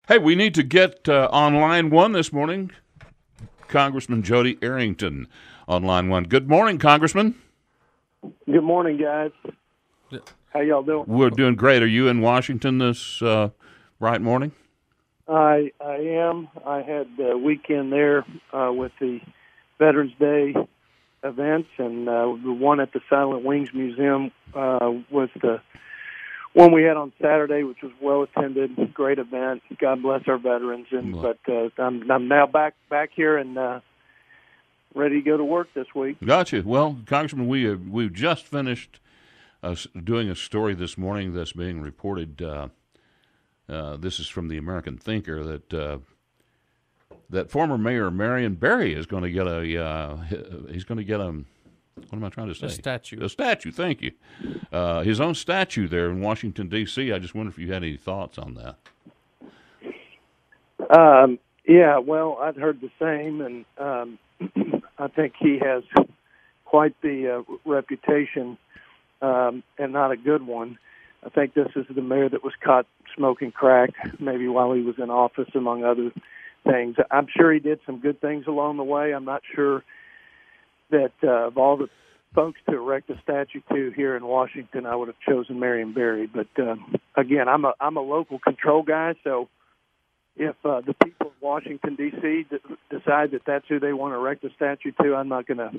Hey, we need to get on line one this morning. Congressman Jodey Arrington on line one. Good morning, Congressman. Good morning, guys. How y'all doing? We're doing great. Are you in Washington this right morning? I am. I had a weekend there with the Veterans Day events, and the one at the Silent Wings Museum was the one we had on Saturday, which was well attended, great event. God bless our veterans. But I'm now back here and ready to go to work this week. Gotcha. Well, Congressman, we've just finished doing a story this morning that's being reported. This is from the American Thinker that former Mayor Marion Barry is going to get what am I trying to say? A statue. A statue, thank you. His own statue there in Washington, D.C. I just wonder if you had any thoughts on that. Yeah, well, I'd heard the same, and I think he has quite the reputation, and not a good one. I think this is the mayor that was caught smoking crack, maybe while he was in office, among other things. I'm sure he did some good things along the way. I'm not sure that of all the folks to erect a statue to here in Washington, I would have chosen Marion Barry. But again, I'm a local control guy, so if the people of Washington D.C. decide that that's who they want to erect a statue to, I'm not gonna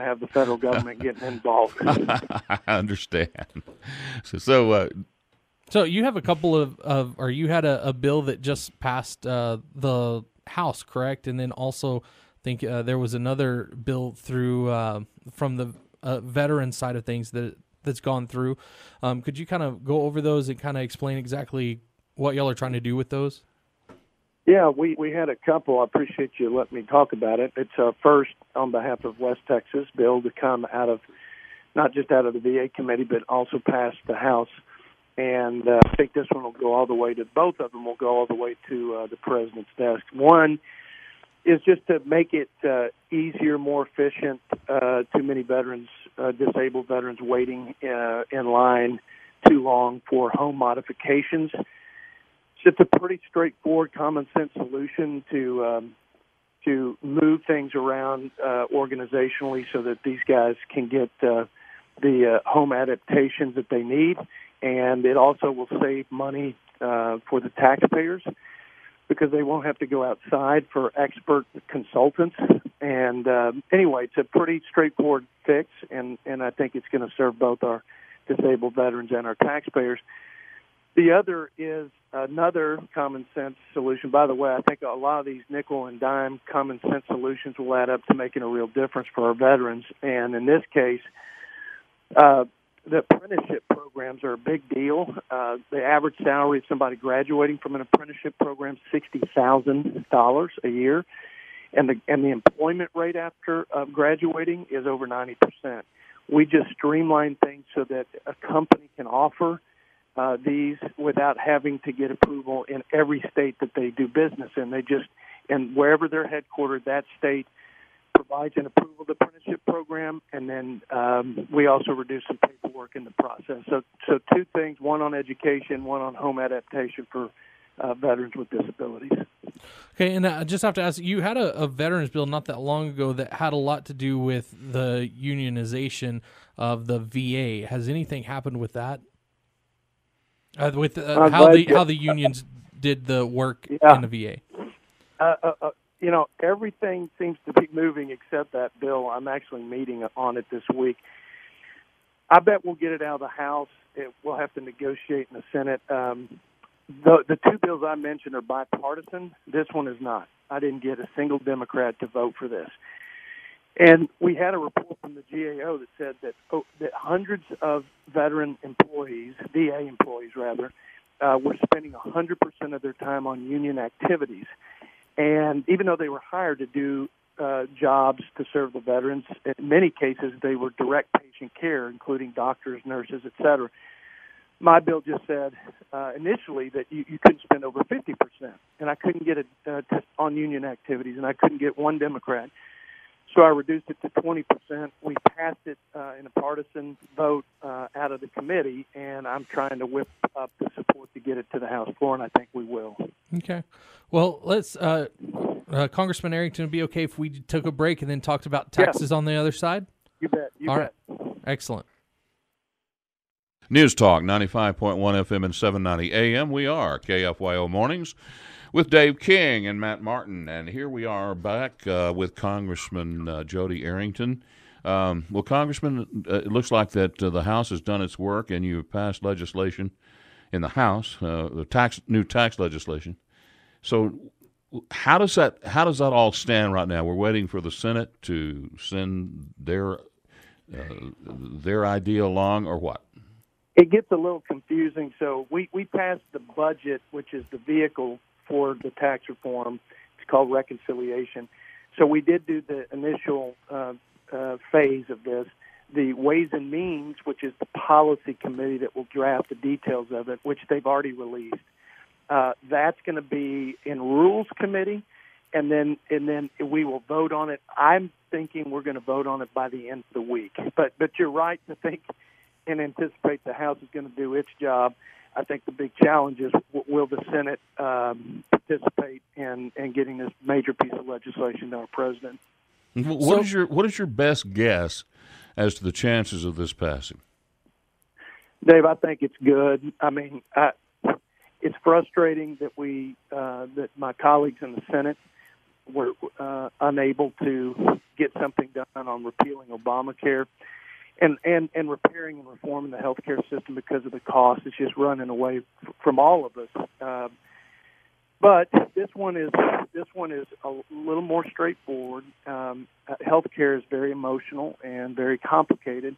have the federal government getting involved. I understand. So you have a couple of or you had a bill that just passed the House, correct? And then also think there was another bill through from the veteran side of things that's gone through. Could you kind of go over those and kind of explain exactly what y'all are trying to do with those? Yeah, we had a couple. I appreciate you letting me talk about it. It's our first, on behalf of West Texas, bill to come out of, not just out of the VA committee, but also past the House. And I think this one will go all the way to, both of them will go all the way to the president's desk. One is just to make it easier, more efficient. Too many veterans, disabled veterans, waiting in line too long for home modifications. So it's a pretty straightforward, common sense solution to move things around organizationally so that these guys can get the home adaptations that they need, and it also will save money for the taxpayers, because they won't have to go outside for expert consultants. And anyway, it's a pretty straightforward fix, and I think it's going to serve both our disabled veterans and our taxpayers. The other is another common sense solution. By the way, I think a lot of these nickel and dime common sense solutions will add up to making a real difference for our veterans. And in this case, the apprenticeship programs are a big deal. The average salary of somebody graduating from an apprenticeship program is $60,000 a year, and the employment rate after graduating is over 90%. We just streamline things so that a company can offer these without having to get approval in every state that they do business in. And wherever they're headquartered, that state provides an approval of the apprenticeship program, and then we also reduce some paperwork in the process. So two things, one on education, one on home adaptation for veterans with disabilities. Okay, and I just have to ask, you had a veterans bill not that long ago that had a lot to do with the unionization of the VA. Has anything happened with that? How the unions did the work in the VA? Everything seems to be moving except that bill. I'm actually meeting on it this week. I bet we'll get it out of the House. We'll have to negotiate in the Senate. The two bills I mentioned are bipartisan. This one is not. I didn't get a single Democrat to vote for this. And we had a report from the GAO that said that hundreds of veteran employees, VA employees rather, were spending 100% of their time on union activities. And even though they were hired to do jobs to serve the veterans, in many cases they were direct patient care, including doctors, nurses, et cetera. My bill just said initially that you couldn't spend over 50%, and I couldn't get it on union activities, and I couldn't get one Democrat. So I reduced it to 20%. We passed it in a partisan vote out of the committee, and I'm trying to whip up the support to get it to the House floor, and I think we will. Okay. Well, let's, Congressman Arrington, would be okay if we took a break and then talked about taxes on the other side? You bet. All right. Excellent. News Talk 95.1 FM and 790 AM. We are KFYO Mornings with Dave King and Matt Martin. And here we are back with Congressman Jodey Arrington. Well, Congressman, it looks like that the House has done its work and you passed legislation in the House, the new tax legislation. So how does that all stand right now? We're waiting for the Senate to send their idea along, or what? It gets a little confusing. So we passed the budget, which is the vehicle for the tax reform. It's called reconciliation. So we did do the initial phase of this. The Ways and Means, which is the policy committee that will draft the details of it, which they've already released, that's going to be in Rules Committee, and then we will vote on it. I'm thinking we're going to vote on it by the end of the week. But you're right to think and anticipate the House is going to do its job. I think the big challenge is, will the Senate participate in getting this major piece of legislation to our president? What is your best guess as to the chances of this passing? Dave, I think it's good. I mean, it's frustrating that that my colleagues in the Senate were unable to get something done on repealing Obamacare. And repairing and reforming the healthcare system because of the cost. It's just running away from all of us. But this one is a little more straightforward. Healthcare is very emotional and very complicated.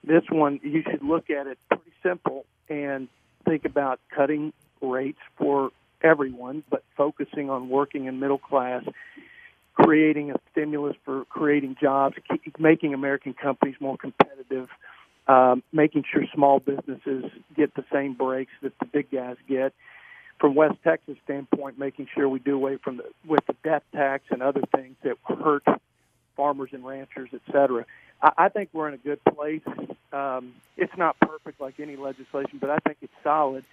This one, you should look at it pretty simple and think about cutting rates for everyone, but focusing on working and middle class, creating a stimulus for creating jobs, making American companies more competitive, making sure small businesses get the same breaks that the big guys get. From West Texas standpoint, making sure we do away with the death tax and other things that hurt farmers and ranchers, et cetera. I think we're in a good place. It's not perfect like any legislation, but I think it's solid.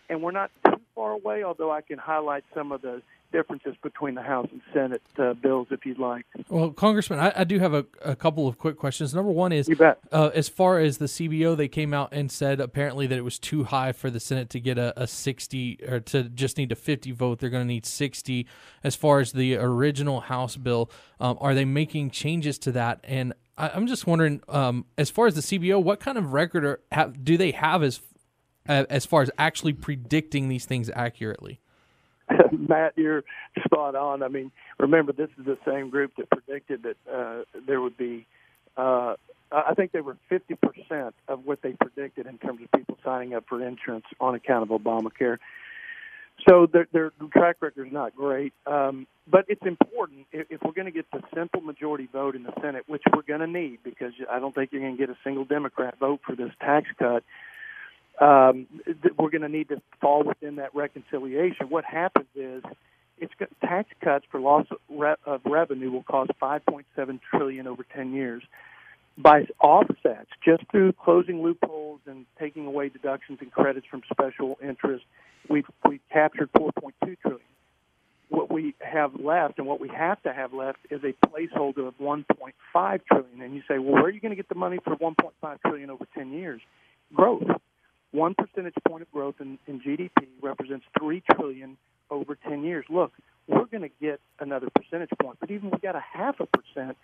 And we're not too far away, although I can highlight some of the differences between the House and Senate bills if you'd like. Well, Congressman, I do have a couple of quick questions. Number one is, you bet. As far as the CBO, they came out and said apparently that it was too high for the Senate to get a 60, or to just need a 50 vote. They're going to need 60. As far as the original House bill, are they making changes to that? And I'm just wondering, as far as the CBO, what kind of record do they have as far as actually predicting these things accurately? Matt, you're spot on. I mean, remember, this is the same group that predicted that there would be, I think they were 50% of what they predicted in terms of people signing up for insurance on account of Obamacare. So their track record is not great, but it's important. If we're going to get the simple majority vote in the Senate, which we're going to need, because I don't think you're going to get a single Democrat vote for this tax cut, we're going to need to fall within that reconciliation. What happens is tax cuts for loss of revenue will cost $5.7 trillion over 10 years. By offsets, just through closing loopholes and taking away deductions and credits from special interest, we've captured $4.2 trillion. What we have left, and what we have to have left, is a placeholder of $1.5 trillion. And you say, well, where are you going to get the money for $1.5 trillion over 10 years? Growth. 1 percentage point of growth in GDP represents $3 trillion over 10 years. Look, we're going to get another percentage point, but even if we got 0.5%,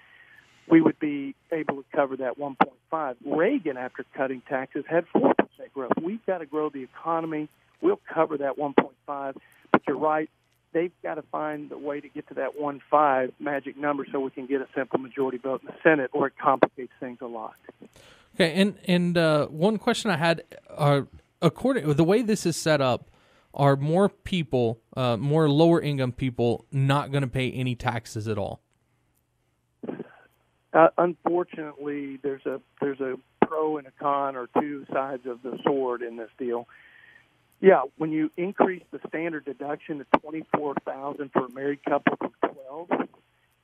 we would be able to cover that 1.5. Reagan, after cutting taxes, had 4% growth. We've got to grow the economy. We'll cover that 1.5. But you're right, they've got to find a way to get to that 1.5 magic number so we can get a simple majority vote in the Senate, or it complicates things a lot. Okay, and one question I had, according the way this is set up, are more people, more lower income people, not going to pay any taxes at all? Unfortunately, there's a pro and a con, or two sides of the sword in this deal. Yeah, when you increase the standard deduction to $24,000 for a married couple from $12,000,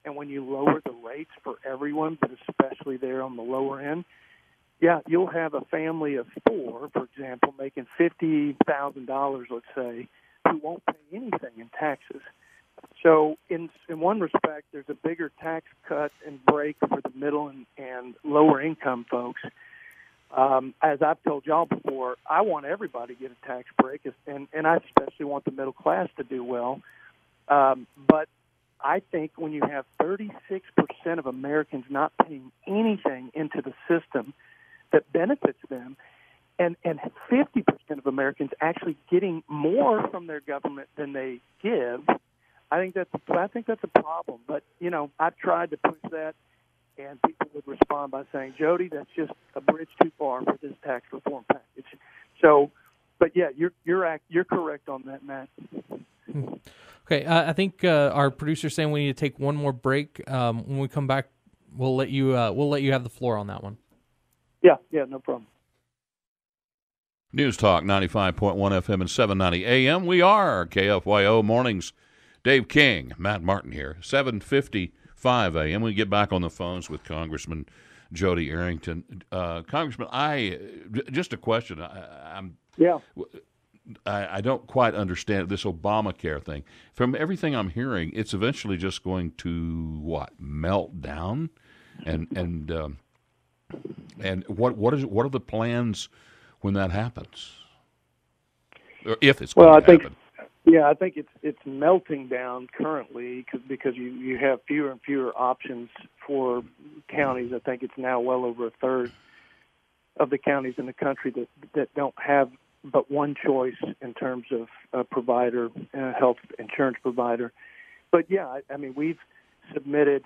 and when you lower the rates for everyone, but especially there on the lower end, yeah, you'll have a family of four, for example, making $50,000, let's say, who won't pay anything in taxes. So in one respect, there's a bigger tax cut and break for the middle and lower income folks. As I've told y'all before, I want everybody to get a tax break, and I especially want the middle class to do well. But I think when you have 36% of Americans not paying anything into the system that benefits them, and 50% of Americans actually getting more from their government than they give, I think that's a problem. But I've tried to push that, and people would respond by saying, "Jody, that's just a bridge too far for this tax reform package." So, but yeah, you're correct on that, Matt. Okay, I think our producer's saying we need to take one more break. When we come back, we'll let you have the floor on that one. Yeah, no problem. News Talk 95.1 FM and 790 AM. We are KFYO Mornings. Dave King, Matt Martin here, 7:55 AM. We get back on the phones with Congressman Jodey Arrington. Congressman, just a question. I don't quite understand this Obamacare thing. From everything I'm hearing, it's eventually just going to melt down, and what are the plans when that happens, or if it's going to happen? I think it's melting down currently because you have fewer and fewer options for counties. I think it's now well over a third of the counties in the country that don't have but one choice in terms of a provider, health insurance provider. But yeah, I mean, we've submitted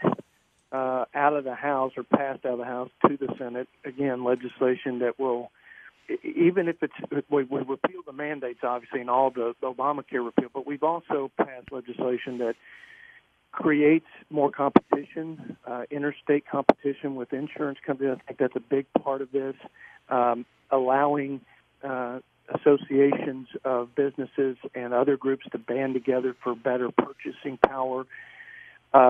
out of the House or passed out of the House to the Senate, again, legislation that will, even if we repeal the mandates, obviously, and all the Obamacare repeal, but we've also passed legislation that creates more competition, interstate competition with insurance companies. I think that's a big part of this, allowing associations of businesses and other groups to band together for better purchasing power.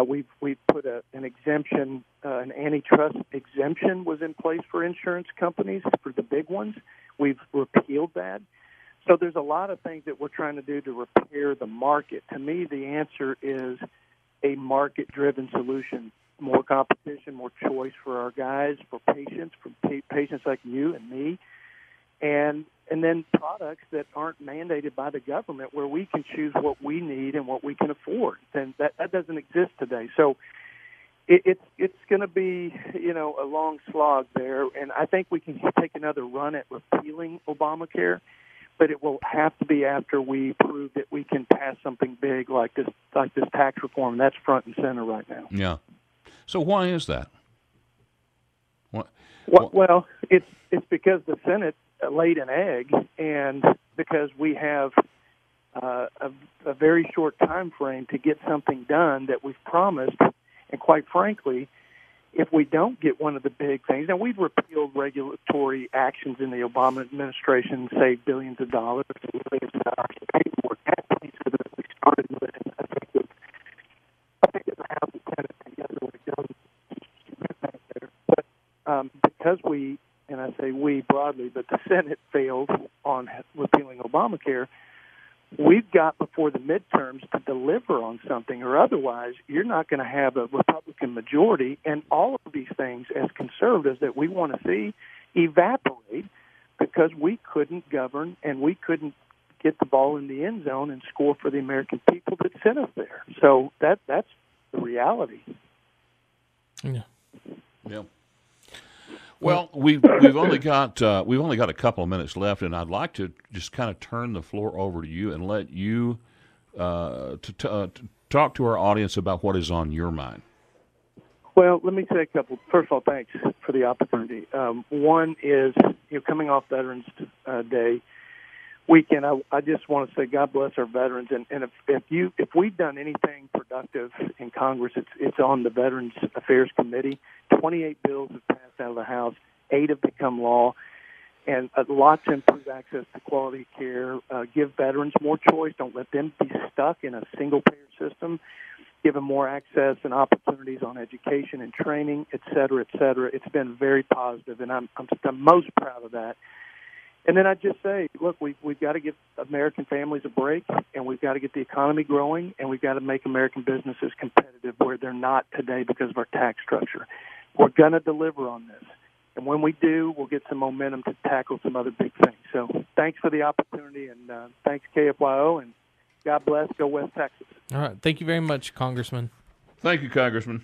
We've put an exemption, an antitrust exemption was in place for insurance companies, for the big ones. We've repealed that. So there's a lot of things that we're trying to do to repair the market. To me, the answer is a market-driven solution. More competition, more choice for our guys, for patients like you and me, and then products that aren't mandated by the government, where we can choose what we need and what we can afford. And that doesn't exist today. So it's going to be a long slog there. And I think we can take another run at repealing Obamacare, but it will have to be after we prove that we can pass something big like this tax reform. And that's front and center right now. Yeah. So why is that? Well, it's because the Senate laid an egg, and because we have a very short time frame to get something done that we've promised. And quite frankly, if we don't get one of the big things, and we've repealed regulatory actions in the Obama administration, saved billions of dollars, and billions of dollars to pay for tax that we started with. And I think the House and Senate together we've done some things there. But because we, and I say we broadly, but the Senate failed on repealing Obamacare, we've got before the midterms to deliver on something, or otherwise you're not going to have a Republican majority, and all of these things as conservatives that we want to see evaporate because we couldn't govern and we couldn't get the ball in the end zone and score for the American people that sent us there. So that's the reality. Yeah. Well, we've only got a couple of minutes left, and I'd like to just kind of turn the floor over to you and let you to talk to our audience about what is on your mind. Well, let me say a couple. First of all, thanks for the opportunity. One is, coming off Veterans Day weekend, I just want to say God bless our veterans, and if we've done anything productive in Congress, it's on the Veterans Affairs Committee. 28 bills have passed out of the House, 8 have become law, and lots to improve access to quality care, give veterans more choice, don't let them be stuck in a single-payer system. give them more access and opportunities on education and training, et cetera, et cetera. It's been very positive, and I'm most proud of that. And then I just say, look, we've got to give American families a break, and we've got to get the economy growing, and we've got to make American businesses competitive where they're not today because of our tax structure. We're going to deliver on this. And when we do, we'll get some momentum to tackle some other big things. So thanks for the opportunity, and thanks, KFYO, and God bless. Go West Texas. All right. Thank you very much, Congressman. Thank you, Congressman.